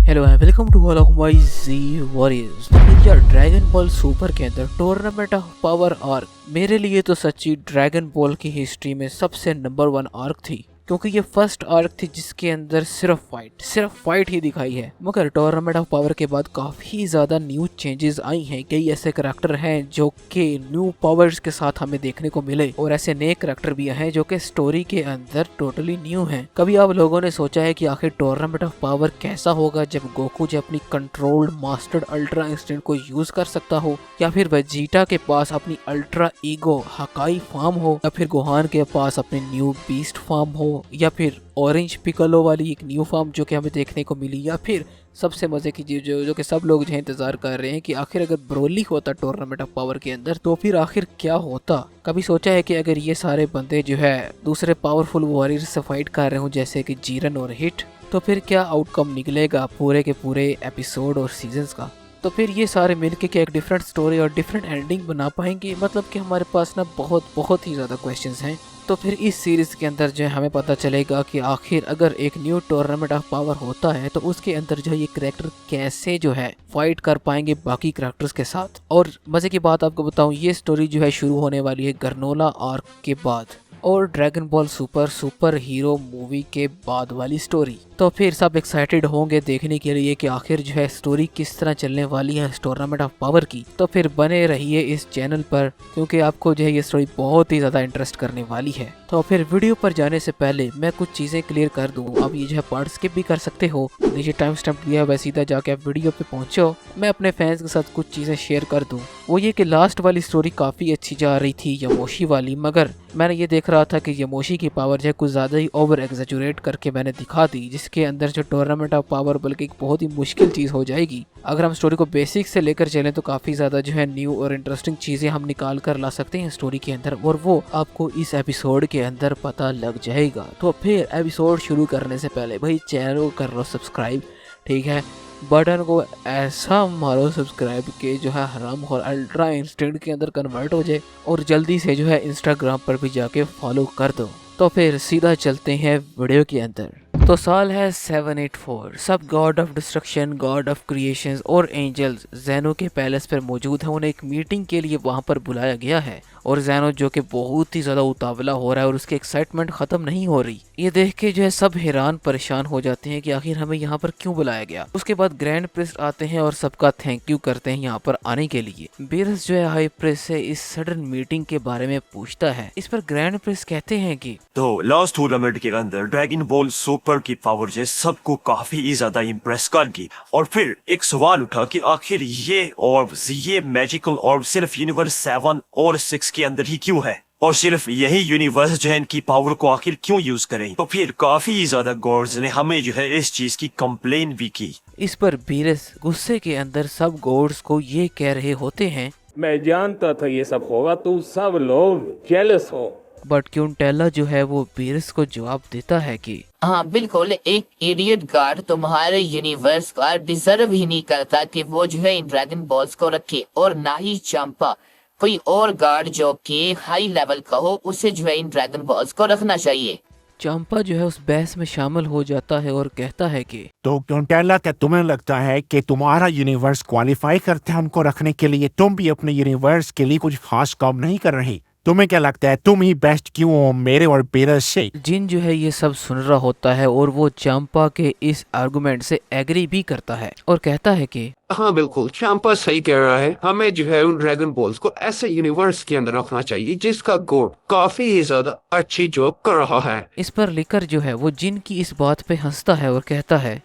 Hello and welcome to all of my G warriors. तो यार dragon ball super के अंदर टूर्नामेंट ऑफ पावर आर्क मेरे लिए तो सच्ची ड्रैगन बॉल की हिस्ट्री में सबसे नंबर 1 आर्क थी, क्योंकि ये फर्स्ट आर्क थी जिसके अंदर सिर्फ फाइट ही दिखाई है। मगर टूर्नामेंट ऑफ पावर के बाद काफी ज्यादा न्यू चेंजेस आई हैं। कई ऐसे करैक्टर हैं जो कि न्यू पावर्स के साथ हमें देखने को मिले, और ऐसे नए करैक्टर भी हैं जो कि स्टोरी के अंदर टोटली न्यू हैं। कभी आप लोगों ने सोचा है कि आखिर टूर्नामेंट ऑफ पावर कैसा होगा जब गोकू जो अपनी कंट्रोल्ड मास्टर्ड अल्ट्रा इंस्टेंट को यूज कर सकता हो, या फिर वेजिटा के पास अपनी अल्ट्रा ईगो हकाई फॉर्म हो, या फिर गोहान के पास अपनी न्यू बीस्ट फॉर्म हो, या फिर ऑरेंज पिकलो वाली एक न्यू फॉर्म जो कि हमें देखने को मिली, या फिर सबसे मजे की चीज जो कि सब लोग जो इंतजार कर रहे हैं कि आखिर अगर ब्रोली होता टूर्नामेंट ऑफ पावर के अंदर तो फिर आखिर क्या होता। कभी सोचा है कि अगर ये सारे बंदे जो है दूसरे पावरफुल वॉरियर्स से फाइट कर रहे हो जैसे कि जीरन और हिट, तो फिर क्या आउटकम निकलेगा पूरे के पूरे एपिसोड और सीजन्स का। तो फिर ये सारे मिलके क्या एक डिफरेंट स्टोरी और डिफरेंट एंडिंग बना पाएंगे। मतलब कि हमारे पास ना बहुत ही ज़्यादा क्वेश्चंस हैं। तो फिर इस सीरीज़ के अंदर जो है हमें पता चलेगा कि आखिर अगर एक न्यू टूर्नामेंट ऑफ पावर होता है तो उसके अंदर जो है ये करैक्टर कैसे जो है फाइट कर पाएंगे बाकी करैक्टर्स के साथ। और मज़े की बात आपको बताऊं, ये स्टोरी जो है शुरू होने वाली है ग्रनोला आर्क के बाद और dragon ball super hero movie के बाद वाली स्टोरी। तो फिर सब एक्साइटेड होंगे देखने के लिए कि आखिर जो है स्टोरी किस तरह चलने वाली है टूर्नामेंट ऑफ पावर की। तो फिर बने रहिए इस चैनल पर, क्योंकि आपको जो है ये स्टोरी बहुत ही ज़्यादा इंटरेस्ट करने वाली है। तो फिर वीडियो पर जाने से पहले मैं कुछ चीज़ें क्लियर कर दूँ। आप ये जो है पार्ट स्किप भी कर सकते हो, नीचे टाइम स्टैम्प दिया हुआ सीधा जाके आप वीडियो पे पहुँचो। मैं अपने फैंस के साथ कुछ चीज़ें शेयर कर दूँ। वो ये कि लास्ट वाली स्टोरी काफ़ी अच्छी जा रही थी यमोशी वाली, मगर मैंने ये देख रहा था कि यमोशी की पावर जो है कुछ ज़्यादा ही ओवर एग्जैजुरेट करके मैंने दिखा दी, जिसके अंदर जो टूर्नामेंट ऑफ पावर बल्कि एक बहुत ही मुश्किल चीज़ हो जाएगी। अगर हम स्टोरी को बेसिक से लेकर चलें तो काफ़ी ज़्यादा जो है न्यू और इंटरेस्टिंग चीज़ें हम निकाल कर ला सकते हैं स्टोरी के अंदर, और वो आपको इस एपिसोड के अंदर पता लग जाएगा। तो फिर एपिसोड शुरू करने से पहले भाई चैनल को कर लो सब्सक्राइब, ठीक है। बटन को ऐसा मारो सब्सक्राइब के जो है हराम और अल्ट्रा इंस्टेंट के अंदर कन्वर्ट हो जाए, और जल्दी से जो है इंस्टाग्राम पर भी जाके फॉलो कर दो। तो फिर सीधा चलते हैं वीडियो के अंदर। तो साल है 784। सब God of destruction, God of creations और एंजल्स ज़ैनो के पैलेस पर मौजूद है। उन्हें एक मीटिंग के लिए वहां पर बुलाया गया है, और ज़ैनो जो कि बहुत ही ज़्यादा उतावला हो रहा है और उसकी एक्साइटमेंट ख़त्म नहीं हो रही। ये देख के जो है सब हैरान परेशान हो जाते हैं कि आखिर हमें यहाँ पर क्यों बुलाया गया। उसके बाद ग्रैंड प्रिस्ट आते हैं और सबका थैंक यू करते हैं यहाँ पर आने के लिए। बेरस जो है हाई प्रिस्ट से इस सडन मीटिंग के बारे में पूछता है। इस पर ग्रैंड प्रिस्ट कहते हैं कि तो लास्ट टूर्नामेंट के अंदर ड्रैगन बॉल सुपर की पावर जो सबको काफी ज्यादा इम्प्रेस कर गई। और फिर एक सवाल उठा कि आखिर ये मैजिकल ऑर्ब सिर्फ यूनिवर्स 7 और 6 के अंदर ही क्यों है, और सिर्फ यही यूनिवर्स जो है इनकी पावर को आखिर क्यों यूज करें। तो फिर काफी ज्यादा गॉड्स ने हमें जो है इस चीज की कंप्लेन भी की। इस पर बीरस गुस्से के अंदर सब गॉड्स को ये कह रहे होते हैं, मैं जानता था ये सब होगा, तुम सब लोग जेलस हो। बट क्यूंटेला जो है वो बीरस को जवाब देता है कि हाँ बिल्कुल, एक इडियट गार्ड तुम्हारे यूनिवर्स का डिजर्व ही नहीं करता कि वो जो है इन ड्रैगन बॉल्स को रखे, और ना ही चंपा। कोई और गार्ड जो कि हाई लेवल का हो उसे जो है इन ड्रैगन बॉल्स को रखना चाहिए। चंपा जो है उस बहस में शामिल हो जाता है और कहता है कि तो क्योंटेला, क्या तुम्हें लगता है कि तुम्हारा यूनिवर्स क्वालिफाई करता है उनको रखने के लिए? तुम भी अपने यूनिवर्स के लिए कुछ खास काम नहीं कर रही। तुम्हें क्या लगता है तुम ही बेस्ट क्यों हो मेरे और बेरस से? जिन जो है ये सब सुन रहा होता है और वो चंपा के इस आर्गुमेंट से एग्री भी करता है और कहता है कि हाँ बिल्कुल, चैंपा सही कह रहा है। हमें जो है उन ड्रैगन बॉल्स को ऐसे यूनिवर्स के अंदर रखना चाहिए जिसका गॉड काफी ज्यादा अच्छी जॉब कर रहा है। इस पर लिकर जो है वो जिन की इस बात पे हंसता है और कहता है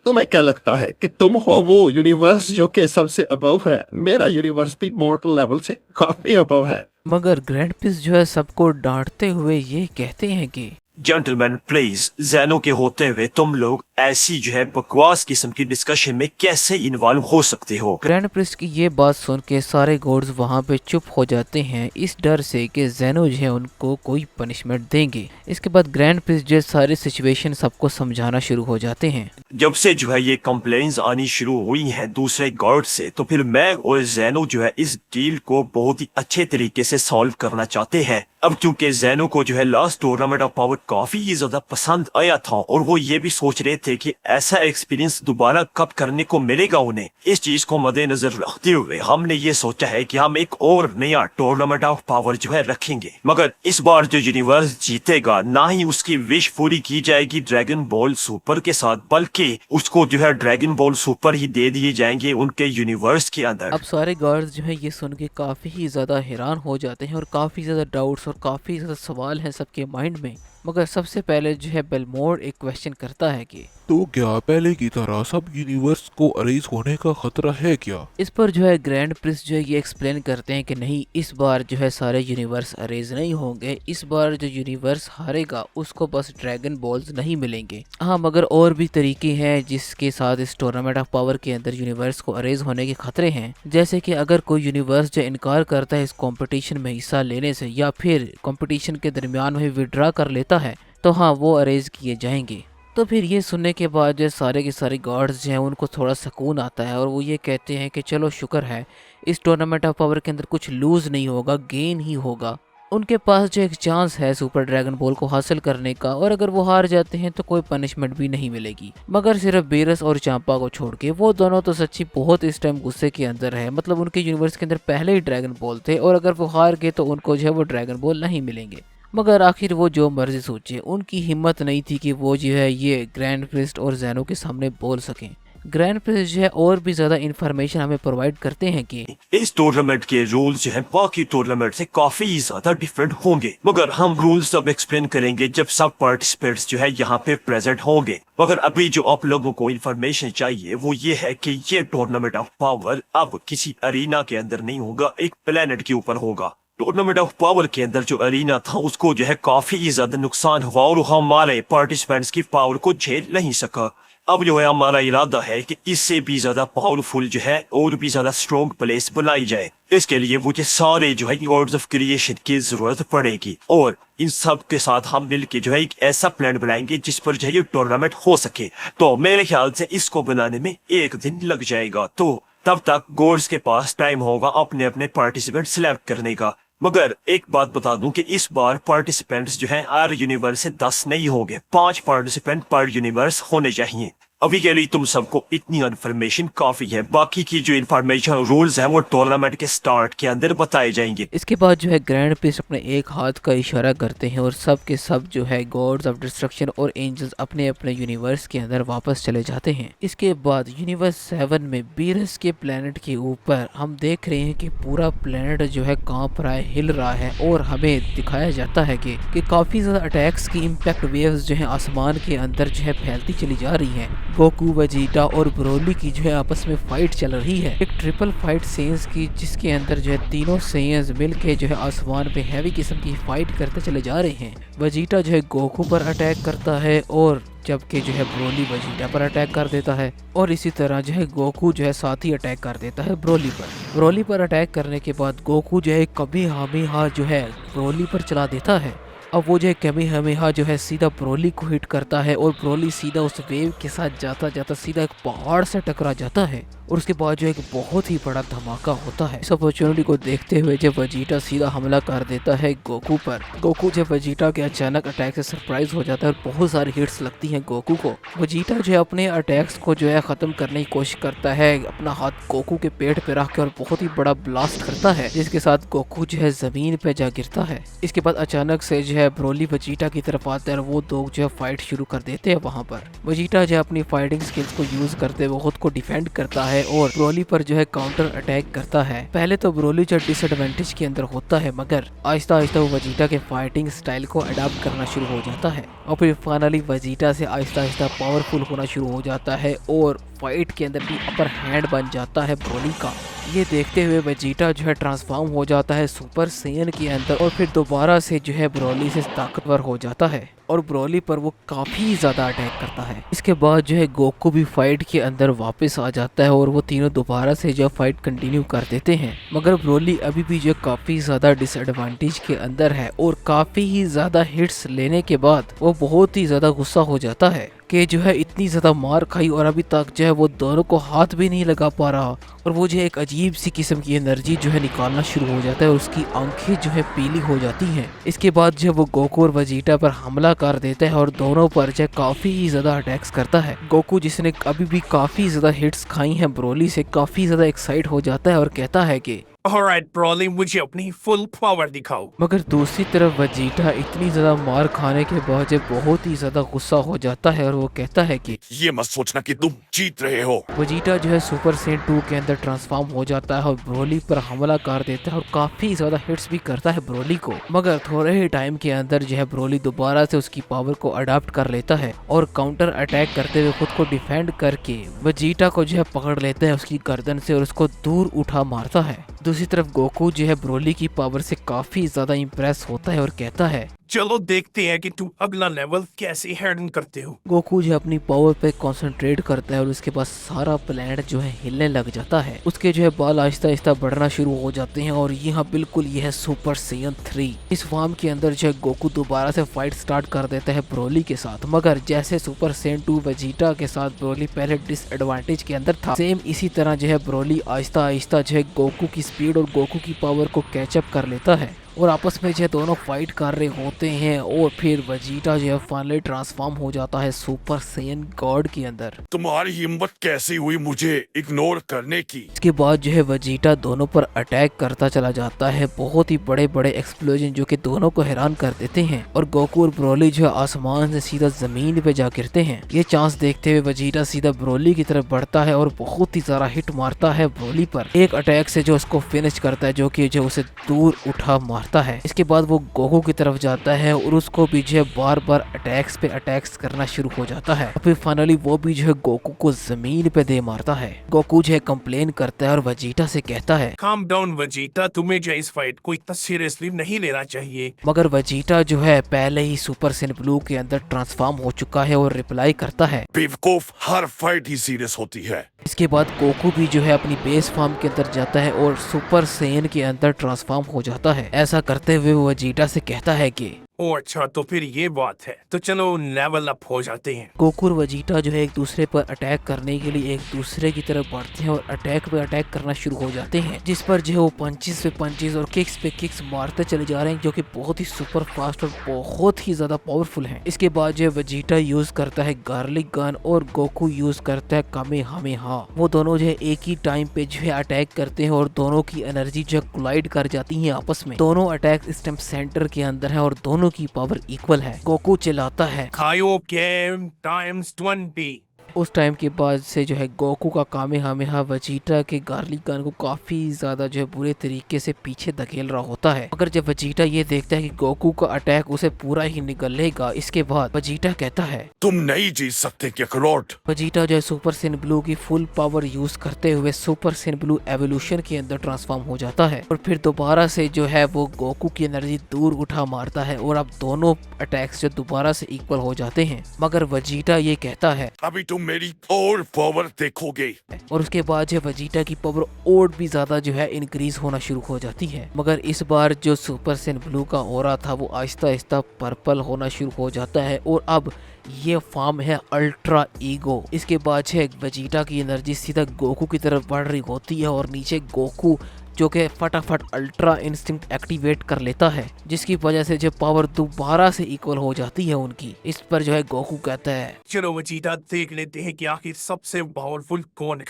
तुम्हें क्या लगता है कि तुम हो वो यूनिवर्स जो कि सबसे अबव है? मेरा यूनिवर्स भी मॉर्टल लेवल से काफी अबव है। मगर ग्रैंड पिस जो है सबको डांटते हुए ये कहते हैं कि जेंटलमैन प्लीज, ज़ैनो के होते हुए तुम लोग ऐसी जो है बकवास किस्म की डिस्कशन में कैसे इन्वॉल्व हो सकते हो। ग्रैंड प्रिस्ट की ये बात सुन के सारे गॉड्स वहाँ पे चुप हो जाते हैं, इस डर से कि ज़ैनो जो है उनको कोई पनिशमेंट देंगे। इसके बाद ग्रैंड प्रिस्ट जो सारी सिचुएशन सबको समझाना शुरू हो जाते हैं। जब से जो है ये कंप्लेन्स आनी शुरू हुई हैं दूसरे गॉड से, तो फिर मैं और ज़ैनो जो है इस डील को बहुत ही अच्छे तरीके से सॉल्व करना चाहते हैं। अब क्योंकि ज़ैनो को जो है लास्ट टूर्नामेंट ऑफ पावर काफी ज्यादा पसंद आया था, और वो ये भी सोच रहे थे थे कि ऐसा एक्सपीरियंस दोबारा कब करने को मिलेगा उन्हें। इस चीज को मद्देनजर रखते हुए हमने ये सोचा है कि हम एक और नया टूर्नामेंट ऑफ पावर जो है रखेंगे, मगर इस बार जो यूनिवर्स जीतेगा ना ही उसकी विश पूरी की जाएगी ड्रैगन बॉल सुपर के साथ, बल्कि उसको जो है ड्रैगन बॉल सुपर ही दे दिए जाएंगे उनके यूनिवर्स के अंदर। अब सारे गार्ड्स जो है ये सुन के काफ़ी ही ज़्यादा हैरान हो जाते हैं और काफ़ी ज़्यादा डाउट्स और काफ़ी ज़्यादा सवाल हैं सबके माइंड में। मगर सबसे पहले जो है बेलमोर एक क्वेश्चन करता है कि तो क्या पहले की तरह सब यूनिवर्स को अरेज होने का खतरा है क्या? इस पर जो है ग्रैंड प्रिंस जो है ये एक्सप्लेन करते हैं कि नहीं, इस बार जो है सारे यूनिवर्स अरेज नहीं होंगे। इस बार जो यूनिवर्स हारेगा उसको बस ड्रैगन बॉल्स नहीं मिलेंगे। हाँ, मगर और भी तरीके हैं जिसके साथ इस टूर्नामेंट ऑफ पावर के अंदर यूनिवर्स को अरेज होने के खतरे हैं। जैसे कि अगर कोई यूनिवर्स जो इनकार करता है इस कंपटीशन में हिस्सा लेने से या फिर कंपटीशन के दरमियान में विड्रा कर लेता है तो हाँ, वो अरेज किए जाएंगे। तो फिर ये सुनने के बाद जो सारे के सारे गार्ड्स जो हैं उनको थोड़ा सुकून आता है और वो ये कहते हैं कि चलो शुक्र है इस टूर्नामेंट ऑफ पावर के अंदर कुछ लूज़ नहीं होगा, गेन ही होगा। उनके पास जो एक चांस है सुपर ड्रैगन बॉल को हासिल करने का, और अगर वो हार जाते हैं तो कोई पनिशमेंट भी नहीं मिलेगी। मगर सिर्फ बेरस और चांपा को छोड़ के वो दोनों तो सच्ची बहुत इस टाइम गुस्से के अंदर है। मतलब उनके यूनिवर्स के अंदर पहले ही ड्रैगन बॉल थे और अगर वो हार गए तो उनको जो है वो ड्रैगन बॉल नहीं मिलेंगे। मगर आखिर वो जो मर्जी सोचे, उनकी हिम्मत नहीं थी कि वो जो है ये ग्रैंड प्रिस्ट और जैनो के सामने बोल सकें। ग्रैंड प्रिस्ट जो है और भी ज्यादा इन्फॉर्मेशन हमें प्रोवाइड करते हैं कि इस टूर्नामेंट के रूल्स जो है बाकी टूर्नामेंट से काफी ज्यादा डिफरेंट होंगे, मगर हम रूल्स अब एक्सप्लेन करेंगे जब सब पार्टिसिपेंट्स जो है यहाँ पे प्रेजेंट होंगे। मगर अभी जो आप लोगों को इन्फॉर्मेशन चाहिए वो ये है कि ये टूर्नामेंट ऑफ पावर अब किसी अरीना के अंदर नहीं होगा, एक प्लेनेट के ऊपर होगा। टूर्नामेंट ऑफ पावर के अंदर जो अरीना था उसको जो है काफी ज्यादा नुकसान हुआ और हमारे पार्टिसिपेंट्स की पावर को झेल नहीं सका। अब जो है हमारा इरादा है कि इससे भी ज्यादा पावरफुल जो है और भी ज्यादा स्ट्रॉन्ग प्लेस बनाई जाए। इसके लिए मुझे सारे जो है लॉर्ड्स ऑफ क्रिएशन की जरूरत पड़ेगी और इन सब के साथ हम मिलकर जो है एक ऐसा प्लान बनाएंगे जिस पर जो है ये टूर्नामेंट हो सके। तो मेरे ख्याल से इसको बनाने में 1 दिन लग जाएगा, तो तब तक गॉड्स के पास टाइम होगा अपने अपने पार्टिसिपेंट सिलेक्ट करने का। मगर एक बात बता दूं कि इस बार पार्टिसिपेंट्स जो हैं हर यूनिवर्स से 10 नहीं होंगे, 5 पार्टिसिपेंट पर यूनिवर्स होने चाहिए। अभी के लिए तुम सबको इतनी इन्फॉर्मेशन काफी है, बाकी की जो इन्फॉर्मेशन रूल्स हैं वो टूर्नामेंट के स्टार्ट के अंदर बताए जाएंगे। इसके बाद जो है ग्रैंड प्रिंस अपने एक हाथ का इशारा करते हैं और सब के सब जो है गॉड्स ऑफ डिस्ट्रक्शन और एंजल्स अपने अपने यूनिवर्स के अंदर वापस चले जाते हैं। इसके बाद यूनिवर्स 7 में बीरस के प्लेनेट के ऊपर हम देख रहे हैं कि पूरा प्लेनेट जो है कांप रहा है, हिल रहा है और हमें दिखाया जाता है कि काफी ज्यादा अटैक्स की इम्पैक्ट वेव्स जो है आसमान के अंदर जो है फैलती चली जा रही है। गोकू, वेजिटा और ब्रोली की जो है आपस में फाइट चल रही है, एक ट्रिपल फाइट सेंस की, जिसके अंदर जो है तीनों सेंस मिलके जो है आसमान पे हैवी किस्म की फाइट करते चले जा रहे हैं। वेजिटा जो है गोकू पर अटैक करता है और जबकि जो है ब्रोली वेजिटा पर अटैक कर देता है, और इसी तरह जो है गोकू जो है साथ ही अटैक कर देता है ब्रोली पर। ब्रोली पर अटैक करने के बाद गोकू जो है कभी हमें जो है ब्रोली पर चला देता है। अब वो जो है कामेहामेहा जो है सीधा ब्रोली को हिट करता है और ब्रोली सीधा उस वेव के साथ जाता जाता सीधा एक पहाड़ से टकरा जाता है और उसके बाद जो एक बहुत ही बड़ा धमाका होता है। इस अपॉर्चुनिटी को देखते हुए जब वेजिटा सीधा हमला कर देता है गोकू पर, गोकू जब वेजिटा के अचानक अटैक से सरप्राइज हो जाता है और बहुत सारी हिट्स लगती हैं गोकू को। वेजिटा जो है अपने अटैक्स को जो है खत्म करने की कोशिश करता है, अपना हाथ गोकू के पेट पे रख के और बहुत ही बड़ा ब्लास्ट करता है, जिसके साथ गोकू जो है जमीन पे जा गिरता है। इसके बाद अचानक से जो है ब्रोली वेजिटा की तरफ आता है और वो दो जो है फाइट शुरू कर देते हैं। वहाँ पर वेजिटा जो है अपनी फाइटिंग स्किल्स को यूज करते हुए खुद को डिफेंड करता है और ब्रोली पर जो है काउंटर अटैक करता है। पहले तो ब्रोली जो डिसएडवांटेज के अंदर होता है, मगर आहिस्ता आहिस्ता वो वेजिटा के फाइटिंग स्टाइल को अडॉप्ट करना शुरू हो जाता है और फिर फाइनली वेजिटा से आहिस्ता आहिस्ता पावरफुल होना शुरू हो जाता है और फाइट के अंदर भी अपर हैंड बन जाता है ब्रोली का। ये देखते हुए वेजिटा जो है ट्रांसफॉर्म हो जाता है सुपर सैयन के अंदर और फिर दोबारा से जो है ब्रोली से ताकतवर हो जाता है और ब्रोली पर वो काफी ज्यादा अटैक करता है। इसके बाद जो है गोकू भी फाइट के अंदर वापस आ जाता है और वो तीनों दोबारा से जो फाइट कंटिन्यू कर देते हैं, मगर ब्रोली अभी भी जो काफी ज्यादा डिसएडवांटेज के अंदर है और काफी ही ज्यादा हिट्स लेने के बाद वो बहुत ही ज्यादा गुस्सा हो जाता है कि जो है इतनी ज्यादा मार खाई और अभी तक जो है वो दोनों को हाथ भी नहीं लगा पा रहा और वो जो है एक अजीब सी किस्म की एनर्जी जो है निकालना शुरू हो जाता है और उसकी आंखें जो है पीली हो जाती हैं। इसके बाद जो वो गोकू और वेजिटा पर हमला कर देता है और दोनों पर जो काफी ही ज्यादा अटैक्स करता है। गोकू जिसने अभी भी काफी ज्यादा हिट्स खाई हैं ब्रोली से, काफी ज्यादा एक्साइट हो जाता है और कहता है कि ऑलराइट ब्रोली, मुझे अपनी फुल पावर दिखाओ। मगर दूसरी तरफ वजीटा इतनी ज्यादा मार खाने के बाद जो बहुत ही ज्यादा गुस्सा हो जाता है और वो कहता है कि ये मत सोचना कि तुम जीत रहे हो। वजीटा जो है सुपर सेन 2 के अंदर ट्रांसफॉर्म हो जाता है और ब्रोली पर हमला कर देता है और काफी ज्यादा हिट्स भी करता है ब्रोली को। मगर थोड़े ही टाइम के अंदर जो है ब्रोली दोबारा से उसकी पावर को अडॉप्ट कर लेता है और काउंटर अटैक करते हुए खुद को डिफेंड करके वजीटा को जो है पकड़ लेता है उसकी गर्दन से और उसको दूर उठा मारता है। दूसरी तरफ गोकू जो है ब्रोली की पावर से काफी ज्यादा इम्प्रेस होता है और कहता है चलो देखते हैं कि तुम अगला लेवल कैसे हैंडल करते हो। गोकू जो अपनी पावर पे कंसंट्रेट करता है और उसके बाद सारा प्लेनेट जो है हिलने लग जाता है। उसके जो है बाल आहिस्ता आहिस्ता बढ़ना शुरू हो जाते हैं और यहाँ बिल्कुल यह है सुपर सैयन 3। इस फॉर्म के अंदर जो है गोकू दोबारा से फाइट स्टार्ट कर देता है ब्रोली के साथ। मगर जैसे सुपर सैयन 2 वेजिटा के साथ ब्रोली पहले डिसएडवांटेज के अंदर था, सेम इसी तरह जो है ब्रोली आहिस्ता आहिस्ता जो है गोकू की स्पीड और गोकू की पावर को कैचअप कर लेता है और आपस में जो है दोनों फाइट कर रहे होते हैं और फिर वजीटा जो है फाइनली ट्रांसफॉर्म हो जाता है सुपर सैयन गॉड के अंदर। तुम्हारी हिम्मत कैसी हुई मुझे इग्नोर करने की? इसके बाद जो है वजीटा दोनों पर अटैक करता चला जाता है। बहुत ही बड़े बड़े एक्सप्लोजन जो कि दोनों को हैरान कर देते हैं और गोकू और ब्रोली जो है आसमान से सीधा जमीन पे जा गिरते हैं। ये चांस देखते हुए वजीटा सीधा ब्रोली की तरफ बढ़ता है और बहुत ही ज्यादा हिट मारता है ब्रोली पर, एक अटैक से जो उसको फिनिश करता है, जो कि जो उसे दूर उठा मारता है। इसके बाद वो गोकू की तरफ जाता है और उसको भी जो है बार बार अटैक्स पे अटैक्स करना शुरू हो जाता है। फिर फाइनली वो भी जो है गोकू को जमीन पे दे मारता है। गोकू जो है कंप्लेन करता है और वजीटा से कहता है काम डाउन वजीटा, तुम्हें जो इस फाइट को इतना सीरियसली नहीं लेना चाहिए। मगर वजीटा जो है पहले ही सुपर सैयन ब्लू के अंदर ट्रांसफॉर्म हो चुका है और रिप्लाई करता है बेवकूफ, हर फाइट ही सीरियस होती है। इसके बाद गोकू भी जो है अपनी बेस फॉर्म के अंदर जाता है और सुपर सैयन के अंदर ट्रांसफॉर्म हो जाता है। ऐसा करते हुए वो वजीटा से कहता है कि ओ अच्छा, तो फिर ये बात है, तो चलो लेवल अप हो जाते हैं। गोकू और वजीटा जो है एक दूसरे पर अटैक करने के लिए एक दूसरे की तरफ बढ़ते हैं और अटैक पे अटैक करना शुरू हो जाते हैं, जिस पर जो है वो पंचेस पे पंचेस और किक्स पे किक्स मारते चले जा रहे हैं, जो कि बहुत ही सुपर फास्ट और बहुत ही ज्यादा पावरफुल हैं। इसके बाद जो है वजीटा यूज करता है गार्लिक गन और गोकू यूज करता है कामेहामेहा। वो दोनों जो है एक ही टाइम पे जो है अटैक करते हैं और दोनों की एनर्जी जो है कोलाइड कर जाती है आपस में। दोनों अटैक इस टाइम सेंटर के अंदर है और दोनों की पावर इक्वल है। गोकू चिल्लाता है खायो गेम टाइम्स 20। उस टाइम के बाद से जो है गोकू का कामेहामेहा वजीटा के गार्लिक गन को काफी ज्यादा जो है बुरे तरीके से पीछे धकेल रहा होता है। मगर जब वजीटा ये देखता है कि गोकू का अटैक उसे पूरा ही निगल लेगा, इसके बाद वजीटा कहता है तुम नहीं जीत सकते कैकरोट। वजीटा जो है सुपर सैयन ब्लू की फुल पावर यूज करते हुए सुपर सैयन ब्लू एवोल्यूशन के अंदर ट्रांसफॉर्म हो जाता है और फिर दोबारा से जो है वो गोकू की एनर्जी दूर उठा मारता है और अब दोनों अटैक्स जो दोबारा से इक्वल हो जाते हैं। मगर वजीटा ये कहता है अभी तुम मेरी और पावर देखोगे। और उसके बाद जो वजीटा की पावर और भी ज्यादा जो है इंक्रीज होना शुरू हो जाती है। मगर इस बार जो सुपर सैयन ब्लू का ऑरा था वो आहिस्ता आहिस्ता पर्पल होना शुरू हो जाता है और अब ये फॉर्म है अल्ट्रा ईगो। इसके बाद जो वजीटा की एनर्जी सीधा गोकू की तरफ बढ़ रही होती है और नीचे गोकू जो कि फटाफट अल्ट्रा इंस्टिंक्ट एक्टिवेट कर लेता है, जिसकी वजह से जो पावर दोबारा से इक्वल हो जाती है उनकी। इस पर जो है गोकू कहता है चलो वजीटा, देख लेते हैं कि आखिर सबसे पावरफुल कौन है।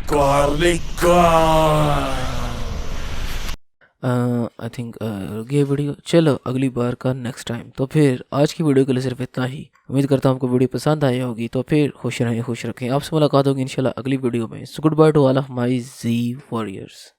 Garlic gun. आई थिंक ये वीडियो चलो अगली बार का नेक्स्ट टाइम। तो फिर आज की वीडियो के लिए सिर्फ इतना ही। उम्मीद करता हूँ आपको वीडियो पसंद आई होगी। तो फिर खुश रहें, खुश रखें। आपसे मुलाकात होगी इंशाल्लाह अगली वीडियो में। So good by two all of my G warriors.